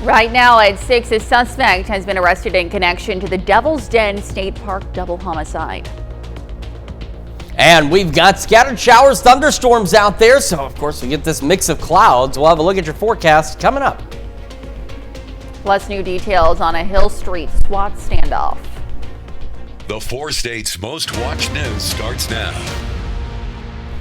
Right now at 6, a suspect has been arrested in connection to the Devil's Den State Park double homicide. And we've got scattered showers, thunderstorms out there, so of course we get this mix of clouds. We'll have a look at your forecast coming up. Plus new details on a Hill Street SWAT standoff. The 4 states' most watched news starts now.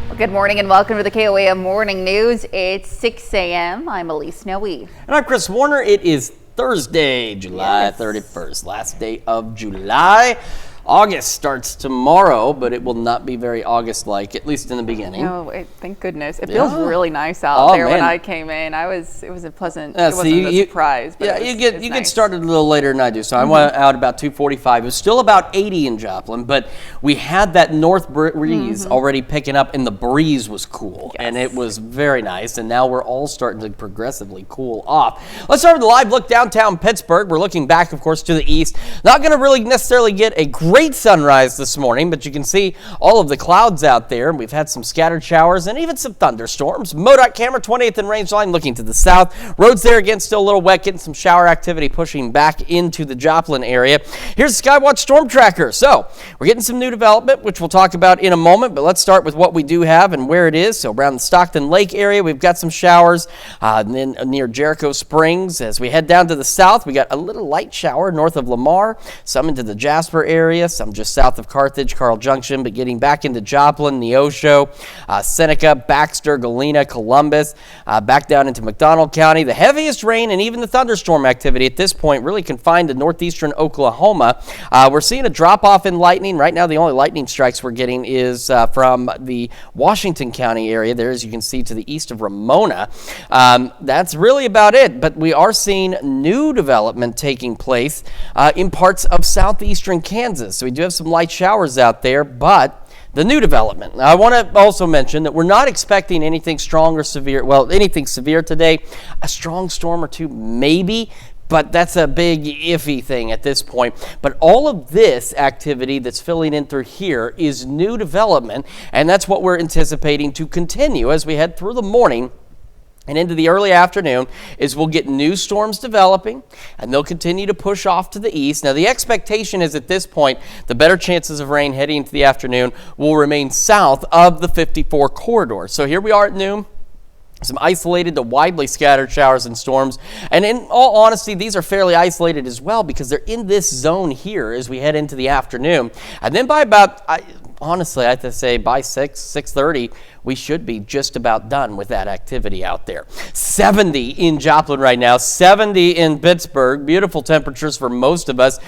Well, good morning and welcome to the KOA Morning News. It's 6 a.m. I'm Elise Noe. And I'm Chris Warner. It is Thursday, July 31st, last day of July. August starts tomorrow, but it will not be very August-like, at least in the beginning. Oh, thank goodness. It feels really nice out there. When I came in. It was a pleasant, it wasn't a surprise. But you get started a little later than I do. So I went out about 2:45. It was still about 80 in Joplin, but we had that north breeze already picking up, and the breeze was cool, and it was very nice. And now we're all starting to progressively cool off. Let's start with a live look downtown Pittsburgh. We're looking back, of course, to the east. Not going to really necessarily get a great sunrise this morning, but you can see all of the clouds out there. We've had some scattered showers and even some thunderstorms. MoDOT camera 28th and range line looking to the south. Roads there again still a little wet, getting some shower activity pushing back into the Joplin area. Here's the Skywatch Storm Tracker. So we're getting some new development, which we'll talk about in a moment, but let's start with what we do have and where it is. So around the Stockton Lake area, we've got some showers. And then near Jericho Springs, as we head down to the south, we got a little light shower north of Lamar, some into the Jasper area, some just south of Carthage, Carl Junction, but getting back into Joplin, Neosho, Seneca, Baxter, Galena, Columbus, back down into McDonald County. The heaviest rain and even the thunderstorm activity at this point really confined to northeastern Oklahoma. We're seeing a drop-off in lightning. Right now, the only lightning strikes we're getting is from the Washington County area there, as you can see, to the east of Ramona. That's really about it, but we are seeing new development taking place in parts of southeastern Kansas. So we do have some light showers out there, but the new development. Now, I want to also mention that we're not expecting anything strong or severe, anything severe today. A strong storm or two, maybe, but that's a big iffy thing at this point. But all of this activity that's filling in through here is new development, and that's what we're anticipating to continue as we head through the morning and into the early afternoon. Is we'll get new storms developing, and they'll continue to push off to the east. Now, the expectation is at this point, the better chances of rain heading into the afternoon will remain south of the 54 corridor. So here we are at noon. Some isolated to widely scattered showers and storms. And in all honesty, these are fairly isolated as well because they're in this zone here as we head into the afternoon. And then by about, honestly, I have to say by 6:30, we should be just about done with that activity out there. 70 in Joplin right now, 70 in Pittsburgh. Beautiful temperatures for most of us.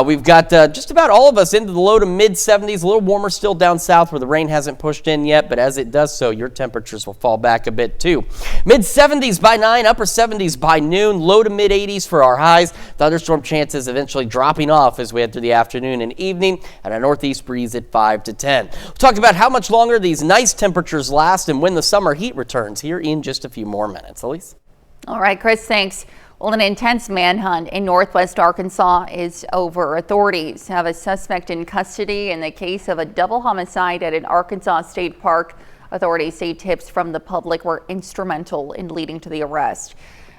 We've got just about all of us into the low to mid 70s, a little warmer still down south where the rain hasn't pushed in yet, but as it does so, your temperatures will fall back a bit too. Mid 70s by 9, upper 70s by noon, low to mid 80s for our highs. Thunderstorm chances eventually dropping off as we head through the afternoon and evening, and a northeast breeze at 5 to 10. We'll talk about how much longer these nice temperatures last and when the summer heat returns here in just a few more minutes. Elise? All right, Chris, thanks. Well, an intense manhunt in northwest Arkansas is over. Authorities have a suspect in custody in the case of a double homicide at an Arkansas state park. Authorities say tips from the public were instrumental in leading to the arrest.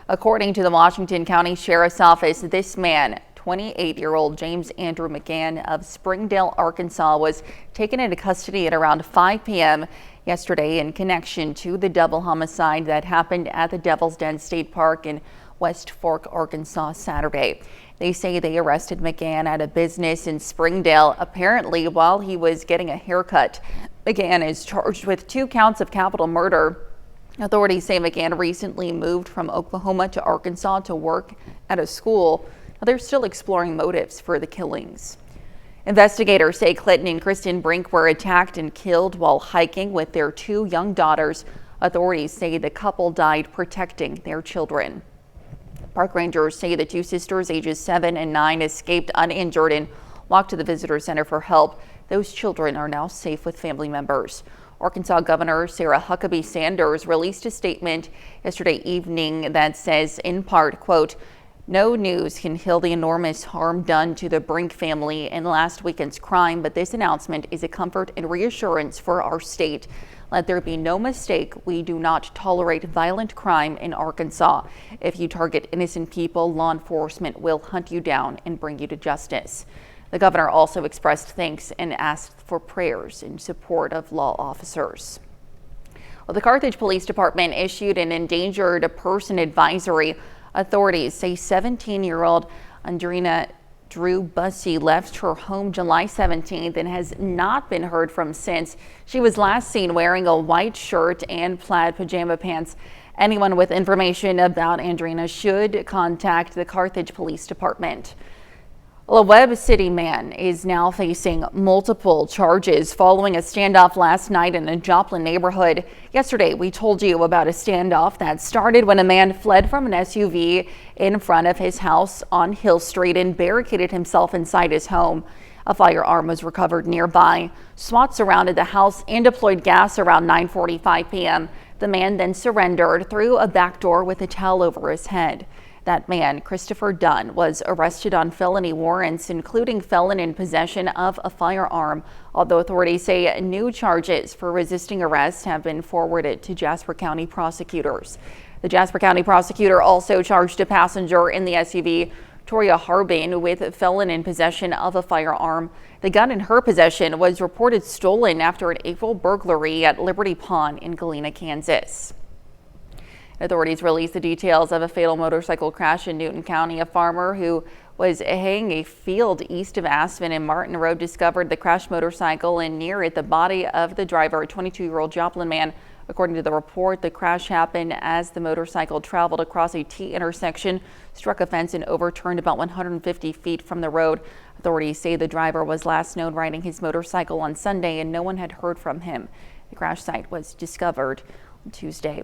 According to the Washington County Sheriff's Office, this man, 28-year-old James Andrew McGann of Springdale, Arkansas, was taken into custody at around 5 p.m. yesterday in connection to the double homicide that happened at the Devil's Den State Park in West Fork, Arkansas, Saturday. They say they arrested McGann at a business in Springdale, apparently while he was getting a haircut. McGann is charged with 2 counts of capital murder. Authorities say McGann recently moved from Oklahoma to Arkansas to work at a school. They're still exploring motives for the killings. Investigators say Clinton and Kristen Brink were attacked and killed while hiking with their 2 young daughters. Authorities say the couple died protecting their children. Park rangers say the 2 sisters, ages 7 and 9, escaped uninjured and walked to the visitor center for help. Those children are now safe with family members. Arkansas Governor Sarah Huckabee Sanders released a statement yesterday evening that says, in part, quote, "No news can heal the enormous harm done to the Brink family in last weekend's crime, but this announcement is a comfort and reassurance for our state. Let there be no mistake, we do not tolerate violent crime in Arkansas. If you target innocent people, law enforcement will hunt you down and bring you to justice. The governor also expressed thanks and asked for prayers in support of law officers. Well, the Carthage Police Department issued an endangered person advisory. Authorities say 17-year-old Andrina Drew Bussey left her home July 17th and has not been heard from since. She was last seen wearing a white shirt and plaid pajama pants. Anyone with information about Andrina should contact the Carthage Police Department. Well, a Webb City man is now facing multiple charges following a standoff last night in a Joplin neighborhood. Yesterday, we told you about a standoff that started when a man fled from an SUV in front of his house on Hill Street and barricaded himself inside his home. A firearm was recovered nearby. SWAT surrounded the house and deployed gas around 9:45 p.m. The man then surrendered through a back door with a towel over his head. That man, Christopher Dunn, was arrested on felony warrants, including felon in possession of a firearm, although authorities say new charges for resisting arrest have been forwarded to Jasper County prosecutors. The Jasper County prosecutor also charged a passenger in the SUV, Toria Harbin, with felon in possession of a firearm. The gun in her possession was reported stolen after an April burglary at Liberty Pond in Galena, Kansas. Authorities released the details of a fatal motorcycle crash in Newton County. A farmer who was haying a field east of Aspen and Martin Road discovered the crashed motorcycle and near it the body of the driver, a 22-year-old Joplin man. According to the report, the crash happened as the motorcycle traveled across a T intersection, struck a fence, and overturned about 150 feet from the road. Authorities say the driver was last known riding his motorcycle on Sunday and no one had heard from him. The crash site was discovered on Tuesday.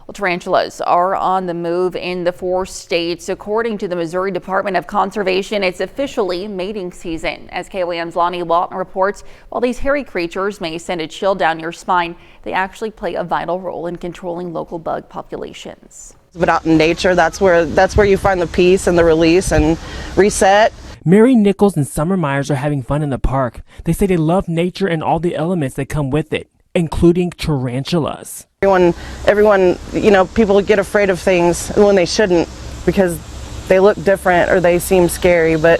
Well, tarantulas are on the move in the 4 states. According to the Missouri Department of Conservation, it's officially mating season. As KOAM's Lonnie Walton reports, while these hairy creatures may send a chill down your spine, they actually play a vital role in controlling local bug populations. But out in nature, that's where you find the peace and the release and reset. Mary Nichols and Summer Myers are having fun in the park. They say they love nature and all the elements that come with it, including tarantulas. Everyone, people get afraid of things when they shouldn't because they look different or they seem scary, but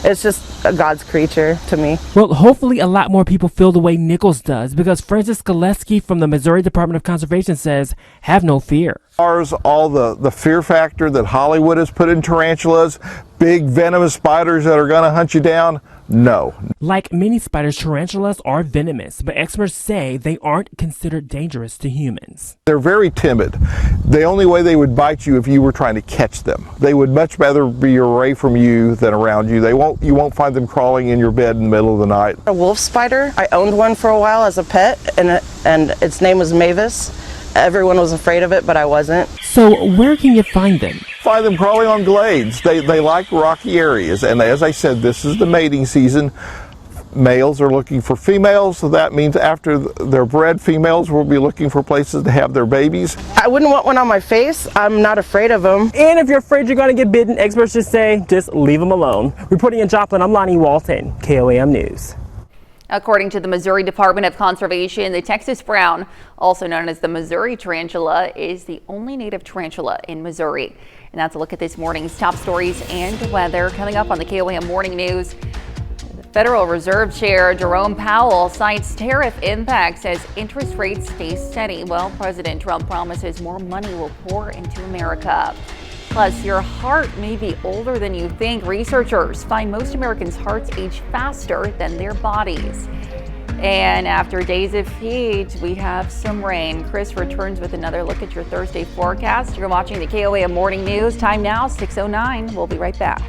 it's just a God's creature to me. Well, hopefully a lot more people feel the way Nichols does, because Francis Gillespie from the Missouri Department of Conservation says, have no fear. All the fear factor that Hollywood has put in tarantulas, big venomous spiders that are going to hunt you down, no. Like many spiders, tarantulas are venomous, but experts say they aren't considered dangerous to humans. They're very timid. The only way they would bite you if you were trying to catch them. They would much rather be away from you than around you. You won't find them crawling in your bed in the middle of the night. A wolf spider, I owned one for a while as a pet, and its name was Mavis. Everyone was afraid of it, but I wasn't. So where can you find them? Find them crawling on glades. They like rocky areas, and as I said, this is the mating season. Males are looking for females, so that means after they're bred, females will be looking for places to have their babies. I wouldn't want one on my face. I'm not afraid of them. And if you're afraid you're going to get bitten, experts just say, just leave them alone. Reporting in Joplin, I'm Lonnie Walton, KOAM News. According to the Missouri Department of Conservation, the Texas brown, also known as the Missouri tarantula, is the only native tarantula in Missouri. And that's a look at this morning's top stories and weather. Coming up on the KOAM Morning News, Federal Reserve Chair Jerome Powell cites tariff impacts as interest rates stay steady. Well, President Trump promises more money will pour into America. Plus, your heart may be older than you think. Researchers find most Americans' hearts age faster than their bodies. And after days of heat, we have some rain. Chris returns with another look at your Thursday forecast. You're watching the KOAM Morning News. Time now, 6:09. We'll be right back.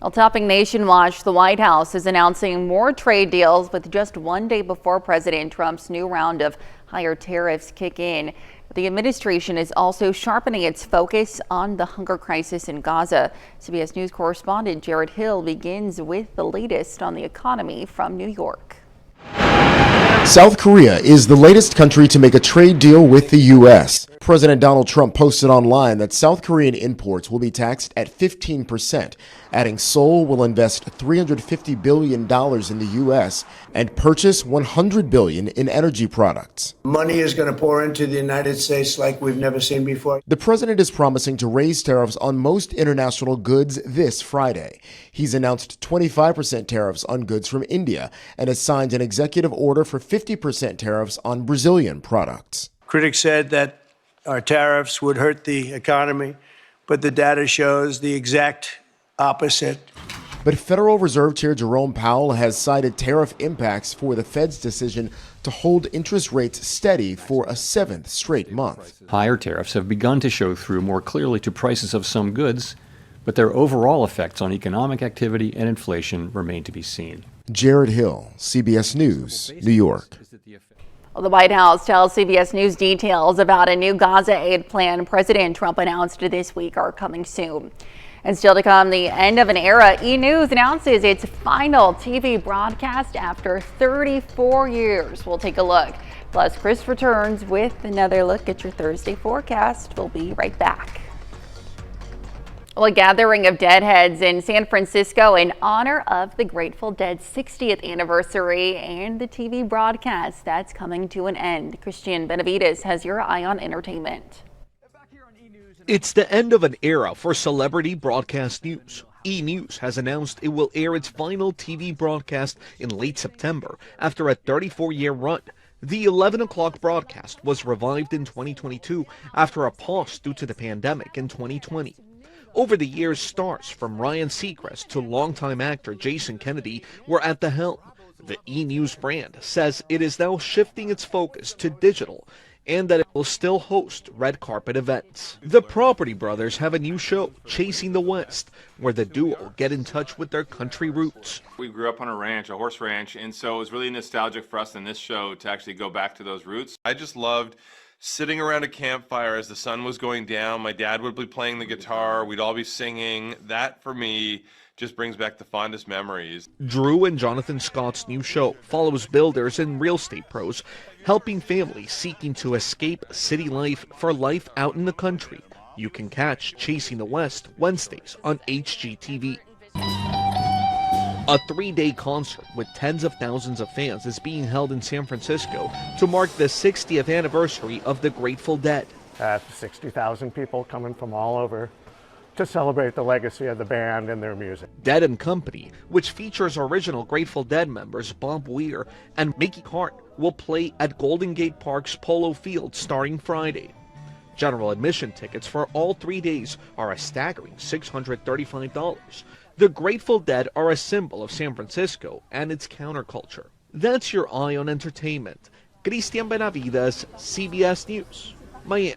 Well, topping Nation Watch, the White House is announcing more trade deals with just one day before President Trump's new round of higher tariffs kick in. The administration is also sharpening its focus on the hunger crisis in Gaza. CBS News correspondent Jared Hill begins with the latest on the economy from New York. South Korea is the latest country to make a trade deal with the U.S. President Donald Trump posted online that South Korean imports will be taxed at 15%, adding Seoul will invest $350 billion in the U.S. and purchase $100 billion in energy products. Money is going to pour into the United States like we've never seen before. The president is promising to raise tariffs on most international goods this Friday. He's announced 25% tariffs on goods from India and has signed an executive order for 50% tariffs on Brazilian products. Critics said that our tariffs would hurt the economy, but the data shows the exact opposite. But Federal Reserve Chair Jerome Powell has cited tariff impacts for the Fed's decision to hold interest rates steady for a seventh straight month. Higher tariffs have begun to show through more clearly to prices of some goods, but their overall effects on economic activity and inflation remain to be seen. Jared Hill, CBS News, New York. Well, the White House tells CBS News details about a new Gaza aid plan President Trump announced this week are coming soon. And still to come, the end of an era. E! News announces its final TV broadcast after 34 years. We'll take a look. Plus, Chris returns with another look at your Thursday forecast. We'll be right back. Well, a gathering of deadheads in San Francisco in honor of the Grateful Dead's 60th anniversary and the TV broadcast that's coming to an end. Christian Benavides has your eye on entertainment. It's the end of an era for celebrity broadcast news. E! News has announced it will air its final TV broadcast in late September after a 34-year run. The 11 o'clock broadcast was revived in 2022 after a pause due to the pandemic in 2020. Over the years, stars from Ryan Seacrest to longtime actor Jason Kennedy were at the helm. The E! News brand says it is now shifting its focus to digital and that it will still host red carpet events. The Property Brothers have a new show, Chasing the West, where the duo get in touch with their country roots. We grew up on a ranch, a horse ranch, and so it was really nostalgic for us in this show to actually go back to those roots. I just loved sitting around a campfire as the sun was going down. My dad would be playing the guitar. We'd all be singing. That, for me, just brings back the fondest memories. Drew and Jonathan Scott's new show follows builders and real estate pros helping families seeking to escape city life for life out in the country. You can catch Chasing the West Wednesdays on HGTV. A 3-day concert with tens of thousands of fans is being held in San Francisco to mark the 60th anniversary of the Grateful Dead. 60,000 people coming from all over to celebrate the legacy of the band and their music. Dead and Company, which features original Grateful Dead members Bob Weir and Mickey Hart, will play at Golden Gate Park's Polo Field starting Friday. General admission tickets for all 3 days are a staggering $635. The Grateful Dead are a symbol of San Francisco and its counterculture. That's your eye on entertainment. Christian Benavides, CBS News, Miami.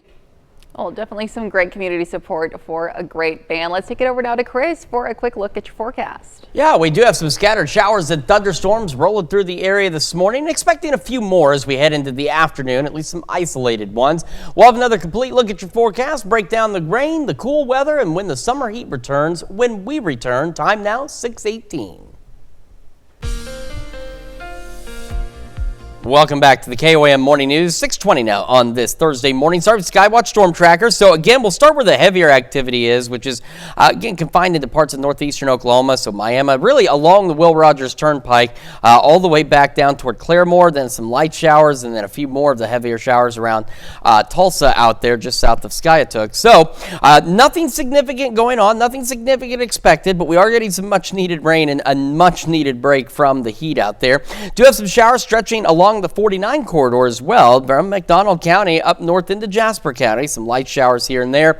Oh, definitely some great community support for a great band. Let's take it over now to Chris for a quick look at your forecast. Yeah, we do have some scattered showers and thunderstorms rolling through the area this morning. Expecting a few more as we head into the afternoon, at least some isolated ones. We'll have another complete look at your forecast, break down the rain, the cool weather, and when the summer heat returns. When we return, time now 6:18. Welcome back to the KOAM Morning News, 6:20 now on this Thursday morning. Start with Skywatch Storm Tracker. So again, we'll start where the heavier activity is, which is again confined into parts of northeastern Oklahoma, so Miami, really along the Will Rogers Turnpike, all the way back down toward Claremore, then some light showers, and then a few more of the heavier showers around Tulsa out there just south of Skiatook. So nothing significant going on, nothing significant expected, but we are getting some much needed rain and a much needed break from the heat out there. Do have some showers stretching along the 49 corridor as well, from McDonald County up north into Jasper County. Some light showers here and there.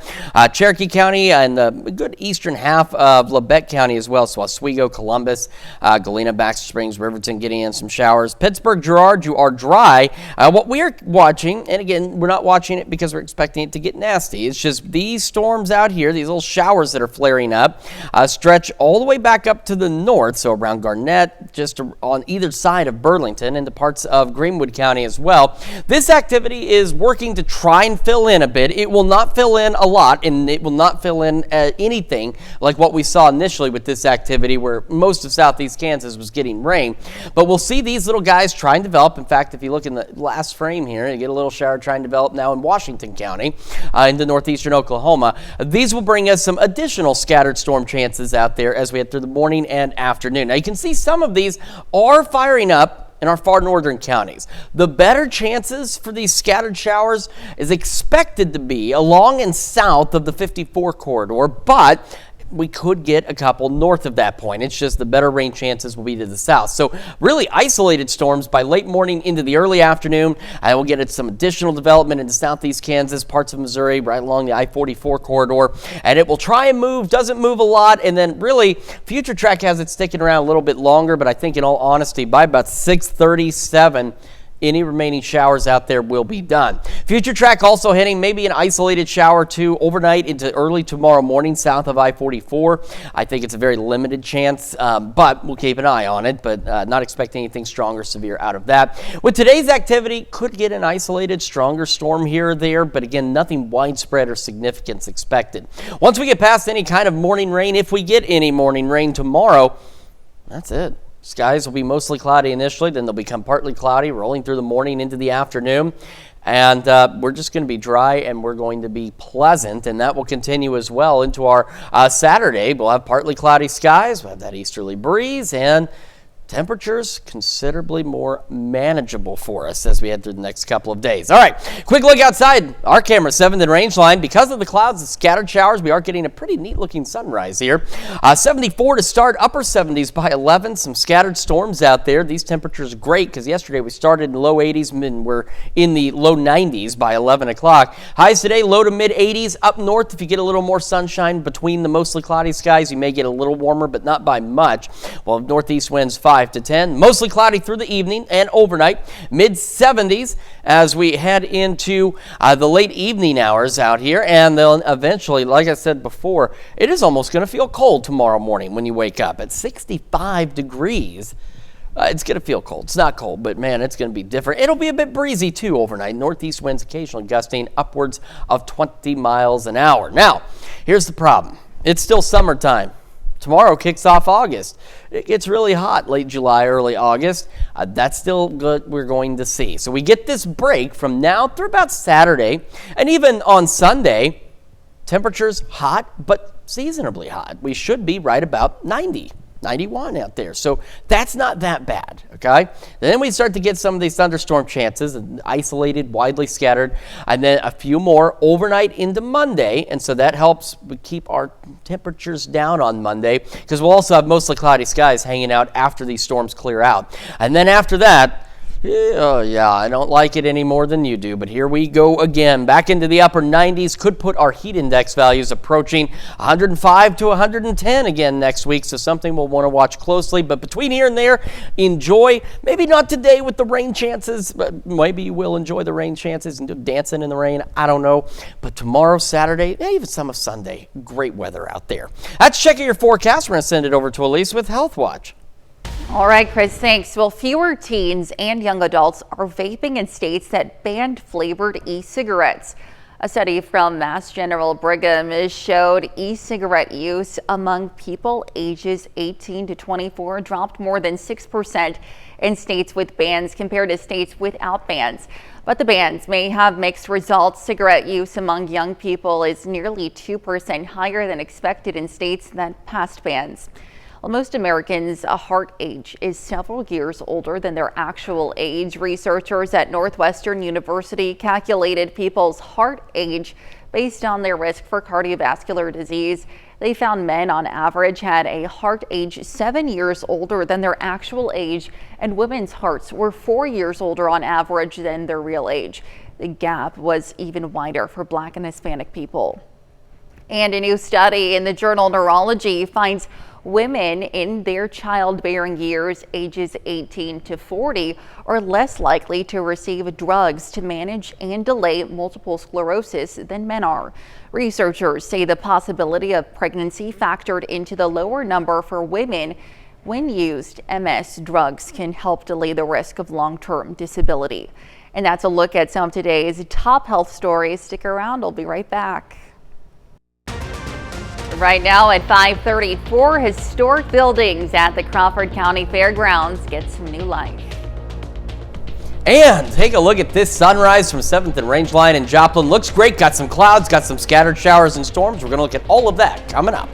Cherokee County and the good eastern half of Labette County as well. So Oswego, Columbus, Galena, Baxter Springs, Riverton getting in some showers. Pittsburgh, Girard, you are dry. What we are watching, and again, we're not watching it because we're expecting it to get nasty. It's just these storms out here, these little showers that are flaring up, stretch all the way back up to the north. So around Garnett, just on either side of Burlington, into parts of of Greenwood County as well. This activity is working to try and fill in a bit. It will not fill in a lot, and it will not fill in anything like what we saw initially with this activity where most of southeast Kansas was getting rain. But we'll see these little guys try and develop. In fact, if you look in the last frame here, you get a little shower trying to develop now in Washington County into northeastern Oklahoma. These will bring us some additional scattered storm chances out there as we head through the morning and afternoon. Now you can see some of these are firing up in our far northern counties. The better chances for these scattered showers is expected to be along and south of the 54 corridor, but we could get a couple north of that point. It's just the better rain chances will be to the south. So really isolated storms by late morning into the early afternoon. I will get some additional development into southeast Kansas, parts of Missouri, right along the I-44 corridor. And it will try and move, doesn't move a lot. And then really, Future Track has it sticking around a little bit longer. But I think in all honesty, by about 6:37, any remaining showers out there will be done. Future Track also hitting maybe an isolated shower or two overnight into early tomorrow morning south of I-44. I think it's a very limited chance, but we'll keep an eye on it, but not expecting anything strong or severe out of that. With today's activity, could get an isolated stronger storm here or there, but again, nothing widespread or significance expected. Once we get past any kind of morning rain, if we get any morning rain tomorrow, that's it. Skies will be mostly cloudy initially, then they'll become partly cloudy, rolling through the morning into the afternoon. And we're just going to be dry and we're going to be pleasant, and that will continue as well into our Saturday. We'll have partly cloudy skies, we'll have that easterly breeze, and temperatures considerably more manageable for us as we head through the next couple of days. All right, quick look outside our camera 7th and range line. Because of the clouds and scattered showers, we are getting a pretty neat looking sunrise here. 74 to start, upper 70s by 11. Some scattered storms out there. These temperatures are great because yesterday we started in the low 80s and we're in the low 90s by 11 o'clock. Highs today, low to mid 80s. Up north, if you get a little more sunshine between the mostly cloudy skies, you may get a little warmer, but not by much. Well, northeast winds 5 to 10. Mostly cloudy through the evening and overnight. Mid 70s as we head into the late evening hours out here. And then eventually, like I said before, it is almost going to feel cold tomorrow morning when you wake up at 65 degrees. It's going to feel cold. It's not cold, but man, it's going to be different. It'll be a bit breezy too overnight. Northeast winds occasionally gusting upwards of 20 miles an hour. Now, here's the problem. It's still summertime. Tomorrow kicks off August. It gets really hot late July, early August. That's still good. We're going to see. So we get this break from now through about Saturday. And even on Sunday, temperatures hot, but seasonably hot. We should be right about 90. 91 out there. So that's not that bad, okay? Then we start to get some of these thunderstorm chances, isolated, widely scattered, and then a few more overnight into Monday, and so that helps keep our temperatures down on Monday because we'll also have mostly cloudy skies hanging out after these storms clear out. And then after that, oh yeah, I don't like it any more than you do, but here we go again. Back into the upper 90s, could put our heat index values approaching 105 to 110 again next week, so something we'll want to watch closely. But between here and there, enjoy. Maybe not today with the rain chances, but maybe you will enjoy the rain chances and do dancing in the rain. I don't know. But tomorrow, Saturday, even some of Sunday, great weather out there. That's checking your forecast. We're going to send it over to Elise with Health Watch. All right, Chris, thanks. Well, fewer teens and young adults are vaping in states that banned flavored e-cigarettes. A study from Mass General Brigham showed e-cigarette use among people ages 18 to 24 dropped more than 6% in states with bans compared to states without bans. But the bans may have mixed results. Cigarette use among young people is nearly 2% higher than expected in states that passed bans. Well, most Americans' heart age is several years older than their actual age. Researchers at Northwestern University calculated people's heart age based on their risk for cardiovascular disease. They found men on average had a heart age 7 years older than their actual age, and women's hearts were 4 years older on average than their real age. The gap was even wider for Black and Hispanic people. And a new study in the journal Neurology finds women in their childbearing years, ages 18 to 40, are less likely to receive drugs to manage and delay multiple sclerosis than men are. Researchers say the possibility of pregnancy factored into the lower number for women, When used, MS drugs can help delay the risk of long-term disability. And that's a look at some of today's top health stories. Stick around, we'll be right back. Right now at 5:34, historic buildings at the Crawford County Fairgrounds get some new life. And take a look at this sunrise from 7th and Rangeline in Joplin. Looks great, got some clouds, got some scattered showers and storms. We're going to look at all of that coming up.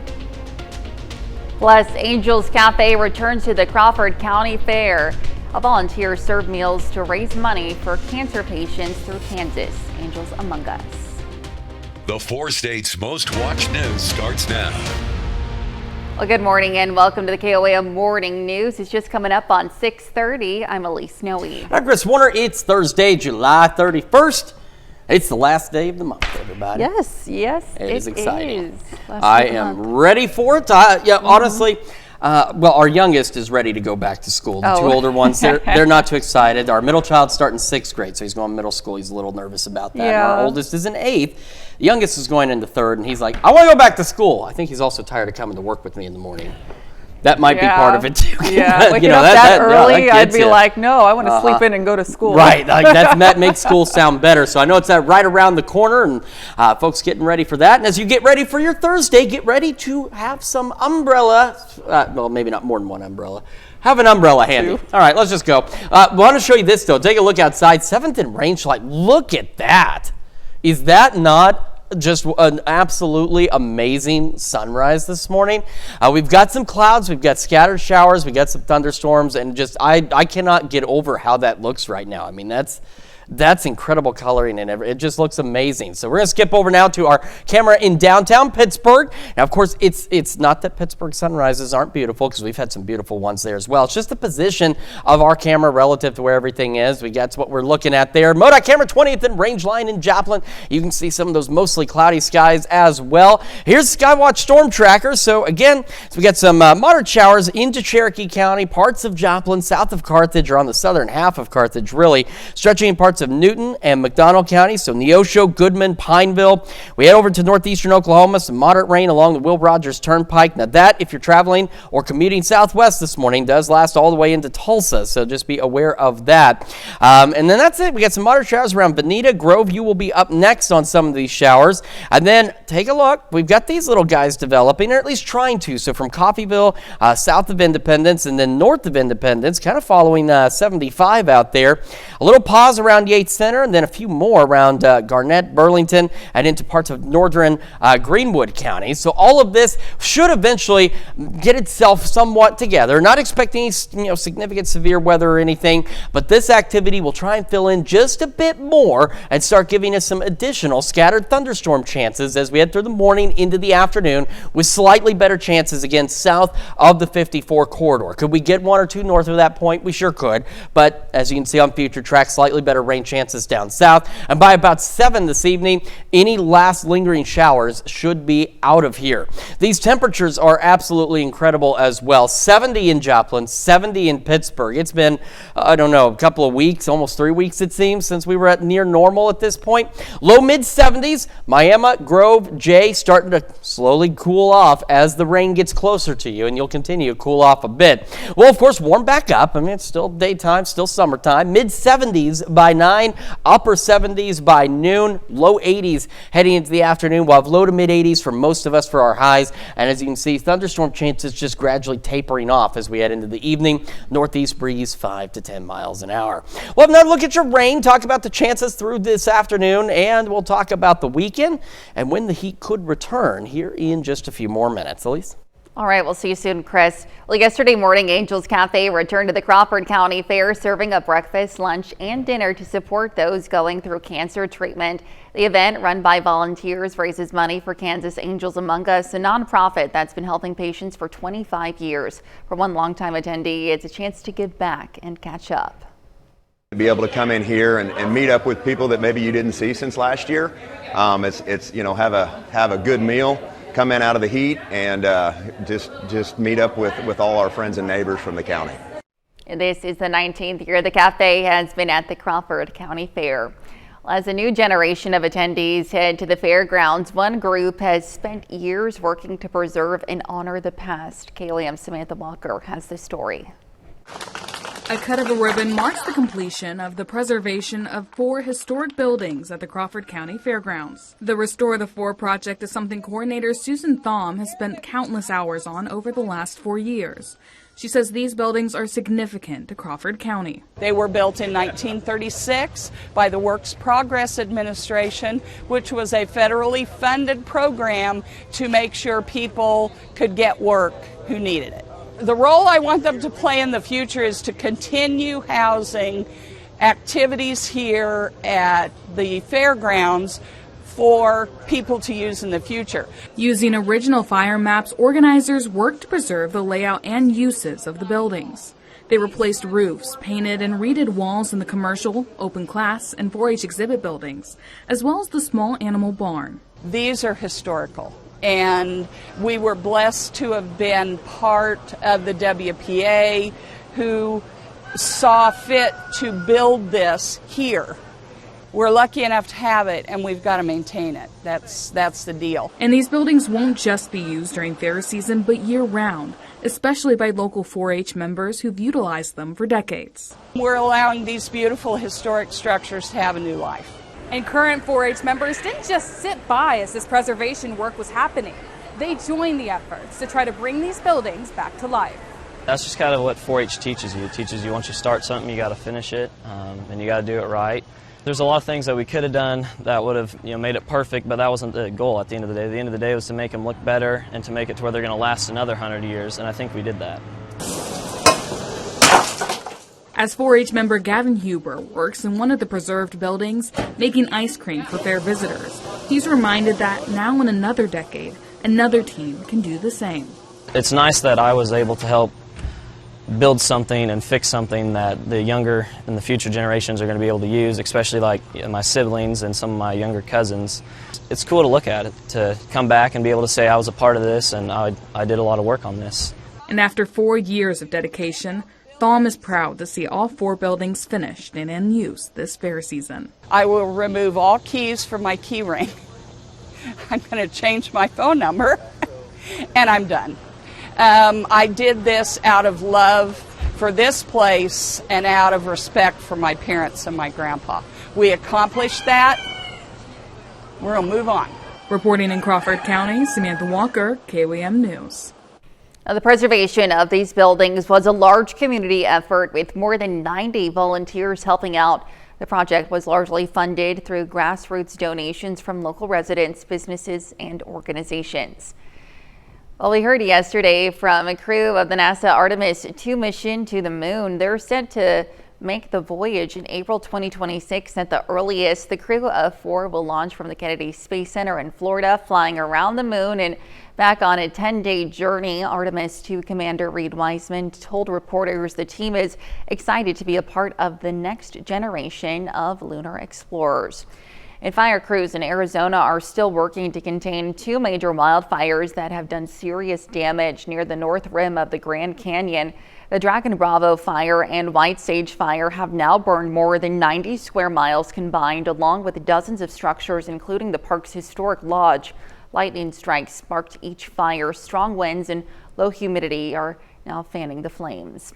Plus, Angels Cafe returns to the Crawford County Fair. A volunteer served meals to raise money for cancer patients through Kansas. Angels Among Us. The 4 states' most watched news starts now. Well, good morning and welcome to the KOA Morning News. It's just coming up on 6:30. I'm Elise Snowy. I'm Chris Warner. It's Thursday, July 31st. It's the last day of the month, everybody. Yes, It is exciting. Last I day of the am month. ready for it. Honestly, well, our youngest is ready to go back to school. The two older ones, they're not too excited. Our middle child's starting 6th grade, so he's going to middle school. He's a little nervous about that. Yeah. Our oldest is in 8th. The youngest is going into 3rd, and he's like, I want to go back to school. I think he's also tired of coming to work with me in the morning. That might be part of it too. Yeah, waking up that early, I'd be like, no, I want to sleep in and go to school. Right, like that makes school sound better. So I know it's right around the corner, and folks getting ready for that. And as you get ready for your Thursday, get ready to have some umbrella. Well, maybe not more than one umbrella. Have an umbrella handy. All right, let's just go. Want to show you this though. Take a look outside. 7th and Rangeline. Look at that. Is that not just an absolutely amazing sunrise this morning? We've got some clouds, we've got scattered showers, we got some thunderstorms, and just I cannot get over how that looks right now. I mean, that's incredible coloring, and it just looks amazing. So we're going to skip over now to our camera in downtown Pittsburgh. Now, of course, it's not that Pittsburgh sunrises aren't beautiful, because we've had some beautiful ones there as well. It's just the position of our camera relative to where everything is. That's what we're looking at there. MoDOT camera 20th and Rangeline in Joplin. You can see some of those mostly cloudy skies as well. Here's Skywatch Storm Tracker. So again, we got some moderate showers into Cherokee County, parts of Joplin, south of Carthage, or on the southern half of Carthage, really, stretching in parts of Newton and McDonald County, so Neosho, Goodman, Pineville. We head over to northeastern Oklahoma, some moderate rain along the Will Rogers Turnpike. Now that, if you're traveling or commuting southwest this morning, does last all the way into Tulsa, so just be aware of that. And then that's it. We got some moderate showers around Bonita. Groveview will be up next on some of these showers. And then take a look. We've got these little guys developing, or at least trying to. So from Coffeyville, south of Independence, and then north of Independence, kind of following 75 out there. A little pause around Yates Center, and then a few more around Garnett, Burlington, and into parts of northern Greenwood County. So all of this should eventually get itself somewhat together. Not expecting any significant severe weather or anything, but this activity will try and fill in just a bit more and start giving us some additional scattered thunderstorm chances as we head through the morning into the afternoon, with slightly better chances again south of the 54 corridor. Could we get one or two north of that point? We sure could, but as you can see on future tracks, slightly better rain chances down south. And by about 7 this evening, any last lingering showers should be out of here. These temperatures are absolutely incredible as well. 70 in Joplin, 70 in Pittsburgh. It's been, I don't know, a couple of weeks, almost 3 weeks it seems, since we were at near normal at this point. Low mid 70s, Miami, Grove, Jay starting to slowly cool off as the rain gets closer to you, and you'll continue to cool off a bit. Well, of course, warm back up. I mean, it's still daytime, still summertime. Mid 70s by 9, upper 70s by noon, low 80s heading into the afternoon. We'll have low to mid 80s for most of us for our highs. And as you can see, thunderstorm chances just gradually tapering off as we head into the evening. Northeast breeze 5 to 10 miles an hour. We'll have another look at your rain, talk about the chances through this afternoon, and we'll talk about the weekend and when the heat could return here in just a few more minutes. Elise? All right, we'll see you soon, Chris. Well, yesterday morning, Angels Cafe returned to the Crawford County Fair, serving up breakfast, lunch, and dinner to support those going through cancer treatment. The event, run by volunteers, raises money for Kansas Angels Among Us, a nonprofit that's been helping patients for 25 years. For one longtime attendee, it's a chance to give back and catch up. To be able to come in here and meet up with people that maybe you didn't see since last year. It's have a good meal, come in out of the heat, and just meet up with all our friends and neighbors from the county. This is the 19th year the cafe has been at the Crawford County Fair. As a new generation of attendees head to the fairgrounds, one group has spent years working to preserve and honor the past. KOAM's Samantha Walker has the story. A cut of a ribbon marks the completion of the preservation of 4 historic buildings at the Crawford County Fairgrounds. The Restore the 4 project is something coordinator Susan Thom has spent countless hours on over the last 4 years. She says these buildings are significant to Crawford County. They were built in 1936 by the Works Progress Administration, which was a federally funded program to make sure people could get work who needed it. The role I want them to play in the future is to continue housing activities here at the fairgrounds for people to use in the future. Using original fire maps, organizers worked to preserve the layout and uses of the buildings. They replaced roofs, painted and redid walls in the commercial, open class, and 4-H exhibit buildings, as well as the small animal barn. These are historical, and we were blessed to have been part of the WPA who saw fit to build this here. We're lucky enough to have it, and we've got to maintain it. That's the deal. And these buildings won't just be used during fair season, but year-round, especially by local 4-H members who've utilized them for decades. We're allowing these beautiful historic structures to have a new life. And current 4-H members didn't just sit by as this preservation work was happening. They joined the efforts to try to bring these buildings back to life. That's just kind of what 4-H teaches you. It teaches you once you start something, you got to finish it, and you got to do it right. There's a lot of things that we could have done that would have made it perfect, but that wasn't the goal at the end of the day. The end of the day was to make them look better and to make it to where they're going to last another 100 years, and I think we did that. As 4-H member Gavin Huber works in one of the preserved buildings, making ice cream for fair visitors, he's reminded that now in another decade, another team can do the same. It's nice that I was able to help build something and fix something that the younger and the future generations are going to be able to use, especially like my siblings and some of my younger cousins. It's cool to look at it, to come back and be able to say I was a part of this and I did a lot of work on this. And after 4 years of dedication, Thom is proud to see all 4 buildings finished and in use this fair season. I will remove all keys from my key ring. I'm going to change my phone number, and I'm done. I did this out of love for this place and out of respect for my parents and my grandpa. We accomplished that. We're going to move on. Reporting in Crawford County, Samantha Walker, KOAM News. Now, the preservation of these buildings was a large community effort with more than 90 volunteers helping out. The project was largely funded through grassroots donations from local residents, businesses, and organizations. Well, we heard yesterday from a crew of the NASA Artemis 2 mission to the moon. They're set to make the voyage in April 2026 at the earliest. The crew of 4 will launch from the Kennedy Space Center in Florida, flying around the moon and back on a 10-day journey. Artemis 2 Commander Reed Wiseman told reporters the team is excited to be a part of the next generation of lunar explorers. And fire crews in Arizona are still working to contain 2 major wildfires that have done serious damage near the north rim of the Grand Canyon. The Dragon Bravo fire and White Sage fire have now burned more than 90 square miles combined, along with dozens of structures, including the park's historic lodge. Lightning strikes sparked each fire. Strong winds and low humidity are now fanning the flames.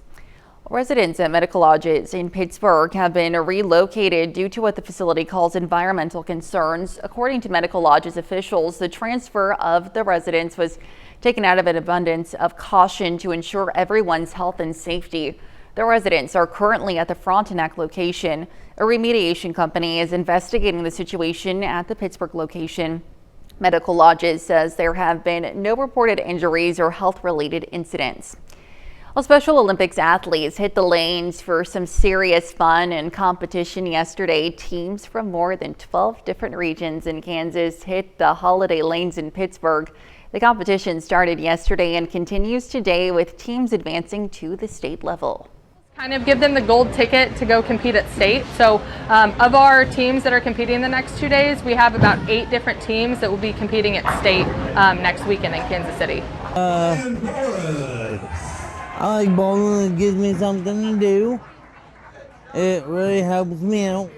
Residents at medical lodges in Pittsburgh have been relocated due to what the facility calls environmental concerns. According to medical lodges officials, the transfer of the residents was taken out of an abundance of caution to ensure everyone's health and safety. The residents are currently at the Frontenac location. A remediation company is investigating the situation at the Pittsburgh location. Medical lodges says there have been no reported injuries or health-related incidents. Well, Special Olympics athletes hit the lanes for some serious fun and competition yesterday. Teams from more than 12 different regions in Kansas hit the holiday lanes in Pittsburgh. The competition started yesterday and continues today with teams advancing to the state level. Kind of give them the gold ticket to go compete at state. So of our teams that are competing the next 2 days, we have about 8 different teams that will be competing at state next weekend in Kansas City. I like bowling. It gives me something to do. It really helps me out.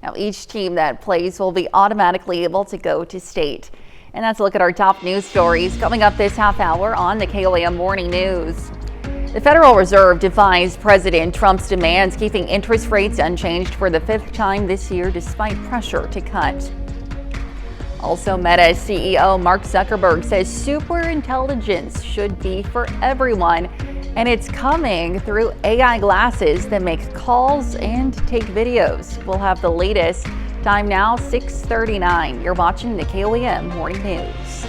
Now, each team that plays will be automatically able to go to state. And that's a look at our top news stories coming up this half hour on the KOAM Morning News. The Federal Reserve defies President Trump's demands, keeping interest rates unchanged for the 5th time this year despite pressure to cut. Also, Meta CEO Mark Zuckerberg says superintelligence should be for everyone, and it's coming through AI glasses that make calls and take videos. We'll have the latest. Time now, 6:39. You're watching the KOAM Morning News.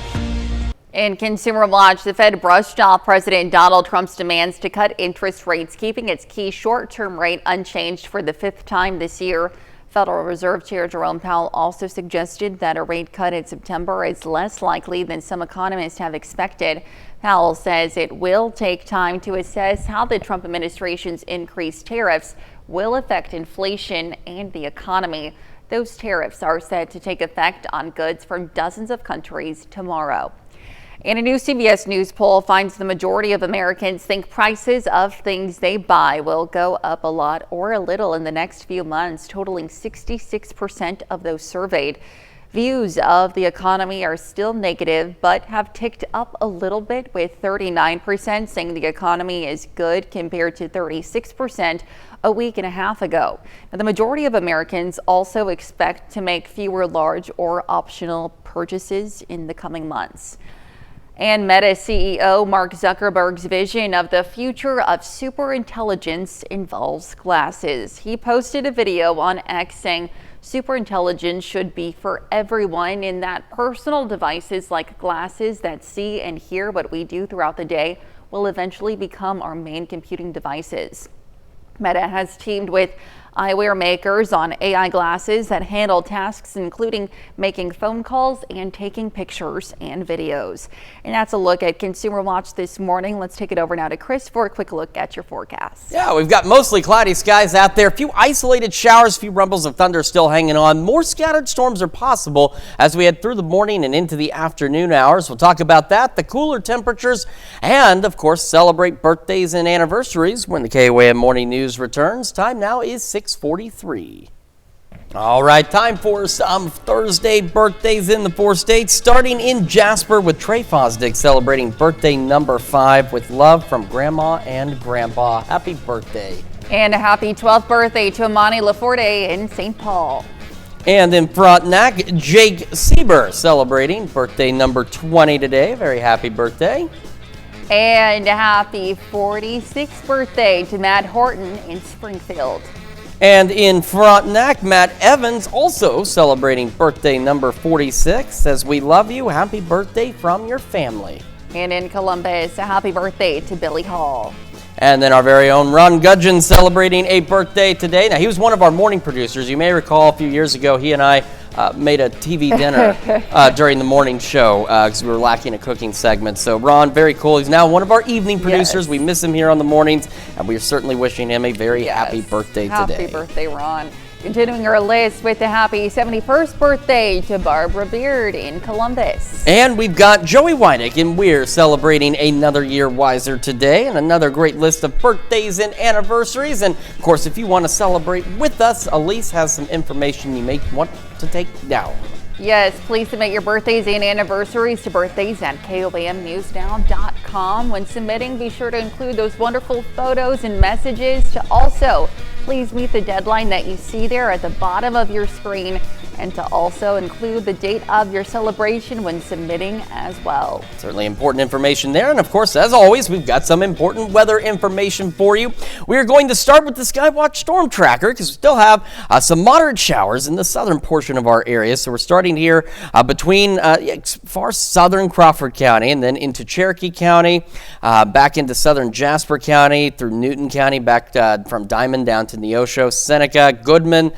In Consumer Watch, the Fed brushed off President Donald Trump's demands to cut interest rates, keeping its key short-term rate unchanged for the 5th time this year. Federal Reserve Chair Jerome Powell also suggested that a rate cut in September is less likely than some economists have expected. Powell says it will take time to assess how the Trump administration's increased tariffs will affect inflation and the economy. Those tariffs are set to take effect on goods from dozens of countries tomorrow. And a new CBS News poll finds the majority of Americans think prices of things they buy will go up a lot or a little in the next few months, totaling 66% of those surveyed. Views of the economy are still negative, but have ticked up a little bit, with 39% saying the economy is good compared to 36% a week and a half ago. Now, the majority of Americans also expect to make fewer large or optional purchases in the coming months. And Meta CEO Mark Zuckerberg's vision of the future of superintelligence involves glasses. He posted a video on X saying superintelligence should be for everyone, in that personal devices like glasses that see and hear what we do throughout the day will eventually become our main computing devices. Meta has teamed with eyewear makers on AI glasses that handle tasks including making phone calls and taking pictures and videos. And that's a look at Consumer Watch this morning. Let's take it over now to Chris for a quick look at your forecast. Yeah, we've got mostly cloudy skies out there. A few isolated showers, a few rumbles of thunder still hanging on. More scattered storms are possible as we head through the morning and into the afternoon hours. We'll talk about that, the cooler temperatures, and of course celebrate birthdays and anniversaries when the KOAM Morning News returns. Time now is 6:43. All right, time for some Thursday birthdays in the 4 states, starting in Jasper with Trey Fosdick celebrating birthday number 5 with love from Grandma and Grandpa. Happy birthday. And a happy 12th birthday to Amani Laforte in St. Paul. And in Frontenac, Jake Sieber celebrating birthday number 20 today. Very happy birthday. And a happy 46th birthday to Matt Horton in Springfield. And in Frontenac, Matt Evans also celebrating birthday number 46. Says, we love you. Happy birthday from your family. And in Columbus, a happy birthday to Billy Hall. And then our very own Ron Gudgeon celebrating a birthday today. Now, he was one of our morning producers. You may recall a few years ago, he and I made a TV dinner during the morning show because we were lacking a cooking segment. So Ron, very cool. He's now one of our evening producers. Yes. We miss him here on the mornings, and we're certainly wishing him a very happy birthday today. Happy birthday, Ron. Continuing our list with the happy 71st birthday to Barbara Beard in Columbus. And we've got Joey Wynick in Weir celebrating another year wiser today, and another great list of birthdays and anniversaries. And of course, if you want to celebrate with us, Elise has some information you may want to take down. Yes, please submit your birthdays and anniversaries to birthdays@KOAMnewsnow.com. When submitting, be sure to include those wonderful photos and messages. To also please meet the deadline that you see there at the bottom of your screen, and to also include the date of your celebration when submitting as well. Certainly important information there. And of course, as always, we've got some important weather information for you. We are going to start with the Skywatch Storm Tracker because we still have some moderate showers in the southern portion of our area. So we're starting here between far southern Crawford County and then into Cherokee County, back into southern Jasper County, through Newton County, back from Diamond down to Neosho, Seneca, Goodman,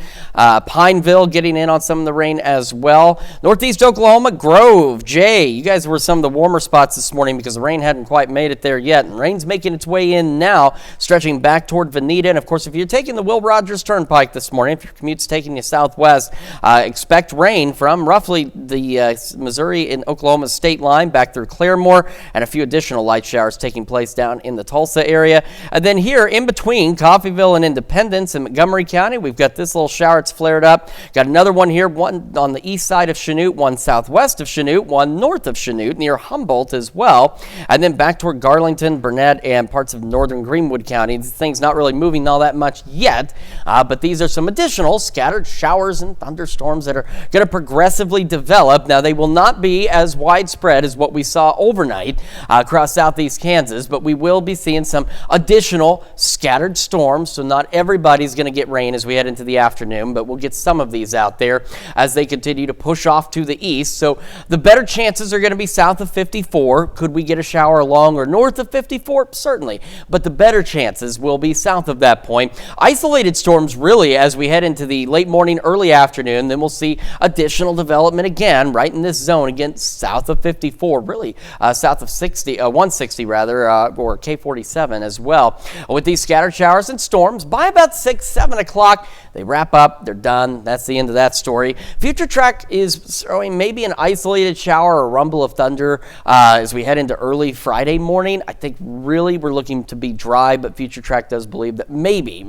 Pineville, getting in on some of the rain as well. Northeast Oklahoma, Grove, Jay, you guys were some of the warmer spots this morning because the rain hadn't quite made it there yet. And rain's making its way in now, stretching back toward Veneta. And of course, if you're taking the Will Rogers Turnpike this morning, if your commute's taking you southwest, expect rain from roughly the Missouri and Oklahoma state line back through Claremore, and a few additional light showers taking place down in the Tulsa area. And then here in between Coffeyville and Independence in Montgomery County, we've got this little shower. It's flared up. Got another one here, one on the east side of Chanute, one southwest of Chanute, one north of Chanute near Humboldt as well. And then back toward Garlington, Burnett, and parts of northern Greenwood County. This thing's not really moving all that much yet, but these are some additional scattered showers and thunderstorms that are going to progressively develop. Now, they will not be as widespread as what we saw overnight across southeast Kansas, but we will be seeing some additional scattered storms, so not everybody's going to get rain as we head into the afternoon, but we'll get some of these out there as they continue to push off to the east. So the better chances are going to be south of 54. Could we get a shower along or north of 54? Certainly, but the better chances will be south of that point. Isolated storms really as we head into the late morning, early afternoon. Then we'll see additional development again right in this zone, again south of 54, really south of 160 rather, or K47 as well. With these scattered showers and storms, by about 6-7 o'clock, they wrap up, they're done. That's the end of that story. Future Track is throwing maybe an isolated shower or rumble of thunder as we head into early Friday morning. I think really we're looking to be dry, but Future Track does believe that maybe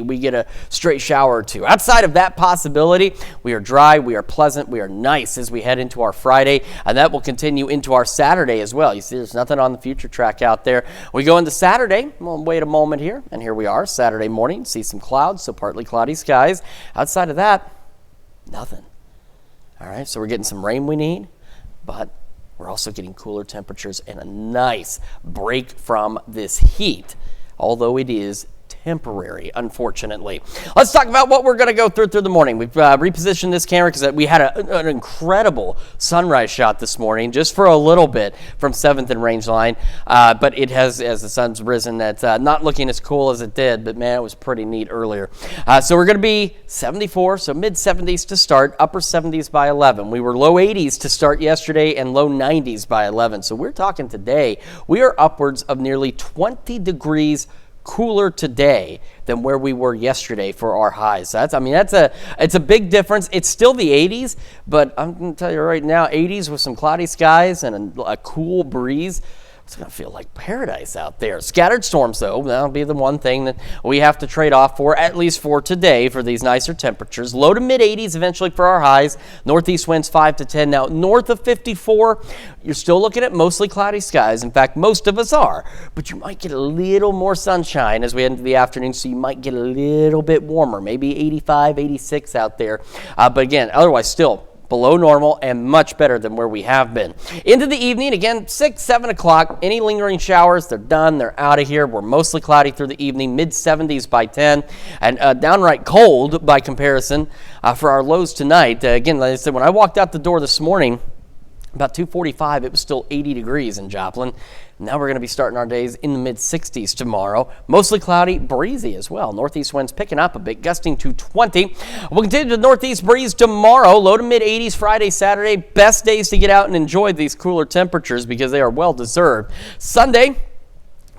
we get a straight shower or two. Outside of that possibility, we are dry, we are pleasant, we are nice as we head into our Friday, and that will continue into our Saturday as well. You see, there's nothing on the Future Track out there. We go into Saturday. We'll wait a moment here, and here we are, Saturday morning. See some clouds, so partly cloudy skies. Outside of that, nothing. All right, so we're getting some rain we need, but we're also getting cooler temperatures and a nice break from this heat, although it is temporary, unfortunately. Let's talk about what we're going to go through the morning. We've repositioned this camera because we had an incredible sunrise shot this morning, just for a little bit from 7th and Rangeline, but it has, as the sun's risen, that's not looking as cool as it did, but man, it was pretty neat earlier. So we're going to be 74, so mid-70s to start, upper 70s by 11. We were low 80s to start yesterday and low 90s by 11. So we're talking today, we are upwards of nearly 20 degrees cooler today than where we were yesterday for our highs. So it's a big difference. It's still the 80s, but I'm going to tell you right now, 80s with some cloudy skies and a cool breeze. It's going to feel like paradise out there. Scattered storms, though, that'll be the one thing that we have to trade off for, at least for today, for these nicer temperatures. Low to mid-80s eventually for our highs. Northeast winds 5 to 10. Now, north of 54, you're still looking at mostly cloudy skies. In fact, most of us are. But you might get a little more sunshine as we head into the afternoon, so you might get a little bit warmer, maybe 85, 86 out there. But again, otherwise still below normal and much better than where we have been. Into the evening, again, 6-7 o'clock, any lingering showers, they're done, they're out of here. We're mostly cloudy through the evening, mid-70s by 10, and downright cold by comparison for our lows tonight. Again, like I said, when I walked out the door this morning, about 2:45, it was still 80 degrees in Joplin. Now we're going to be starting our days in the mid-60s tomorrow. Mostly cloudy, breezy as well. Northeast winds picking up a bit, gusting to 20. We'll continue the northeast breeze tomorrow. Low to mid-80s Friday, Saturday. Best days to get out and enjoy these cooler temperatures because they are well-deserved. Sunday,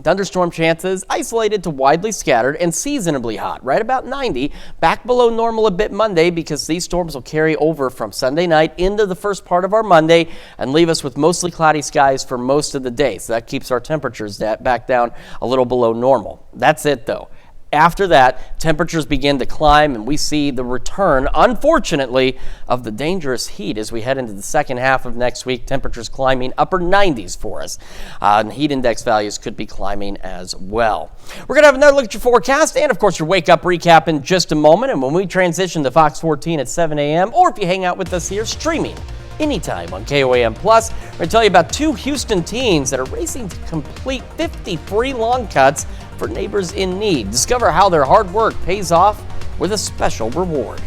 thunderstorm chances isolated to widely scattered and seasonably hot, right about 90. Back below normal a bit Monday because these storms will carry over from Sunday night into the first part of our Monday and leave us with mostly cloudy skies for most of the day. So that keeps our temperatures back down a little below normal. That's it, though. After that, temperatures begin to climb, and we see the return, unfortunately, of the dangerous heat as we head into the second half of next week. Temperatures climbing upper 90s for us. And heat index values could be climbing as well. We're going to have another look at your forecast and, of course, your wake-up recap in just a moment. And when we transition to Fox 14 at 7 a.m., or if you hang out with us here streaming anytime on KOAM+, we're going to tell you about two Houston teens that are racing to complete 50 free lawn cuts for neighbors in need. Discover how their hard work pays off with a special reward.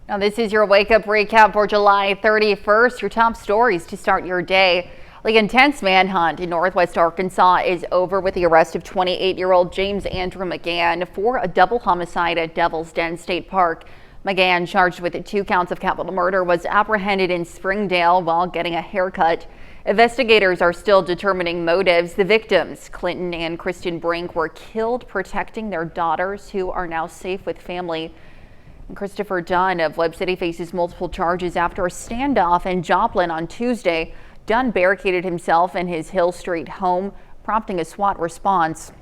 Now, this is your wake up recap for July 31st. Your top stories to start your day. The intense manhunt in Northwest Arkansas is over with the arrest of 28-year-old James Andrew McGann for a double homicide at Devil's Den State Park. McGann, charged with 2 counts of capital murder, was apprehended in Springdale while getting a haircut. Investigators are still determining motives. The victims, Clinton and Kristen Brink, were killed protecting their daughters, who are now safe with family. Christopher Dunn of Webb City faces multiple charges after a standoff in Joplin on Tuesday. Dunn barricaded himself in his Hill Street home, prompting a SWAT response.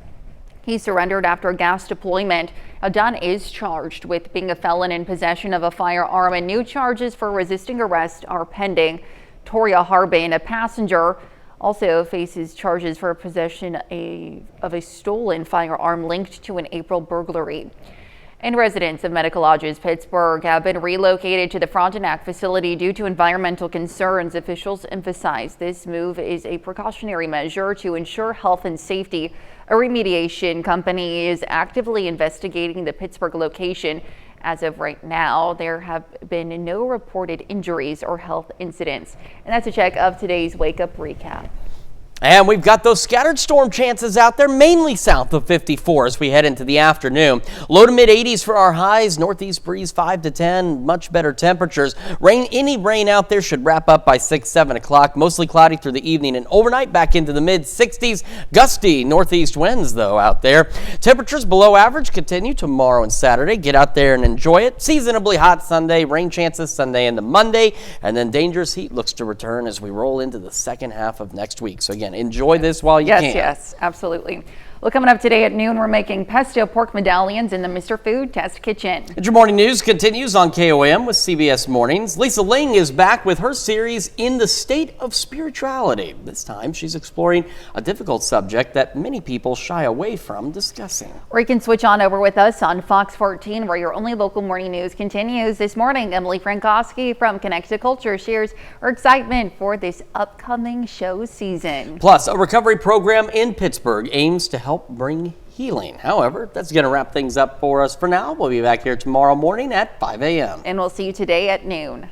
He surrendered after a gas deployment. Dunn is charged with being a felon in possession of a firearm, and new charges for resisting arrest are pending. Toria Harbin, a passenger, also faces charges for possession of a stolen firearm linked to an April burglary. And residents of Medical Lodges, Pittsburgh, have been relocated to the Frontenac facility due to environmental concerns. Officials emphasize this move is a precautionary measure to ensure health and safety. A remediation company is actively investigating the Pittsburgh location. As of right now, there have been no reported injuries or health incidents. And that's a check of today's Wake Up Recap. And we've got those scattered storm chances out there, mainly south of 54 as we head into the afternoon. Low to mid 80s for our highs, northeast breeze 5 to 10, much better temperatures. Any rain out there should wrap up by 7 o'clock. Mostly cloudy through the evening and overnight back into the mid 60s. Gusty northeast winds though out there. Temperatures below average continue tomorrow and Saturday. Get out there and enjoy it. Seasonably hot Sunday, rain chances Sunday into Monday, and then dangerous heat looks to return as we roll into the second half of next week. So again, enjoy this while you can. Yes, absolutely. Well, coming up today at noon, we're making pesto pork medallions in the Mr. Food Test Kitchen. And your morning news continues on KOM with CBS Mornings. Lisa Ling is back with her series In the State of Spirituality. This time, she's exploring a difficult subject that many people shy away from discussing. Or you can switch on over with us on Fox 14, where your only local morning news continues. This morning, Emily Frankowski from Connect to Culture shares her excitement for this upcoming show season. Plus, a recovery program in Pittsburgh aims to help bring healing. However, that's going to wrap things up for us for now. We'll be back here tomorrow morning at 5 a.m. And we'll see you today at noon.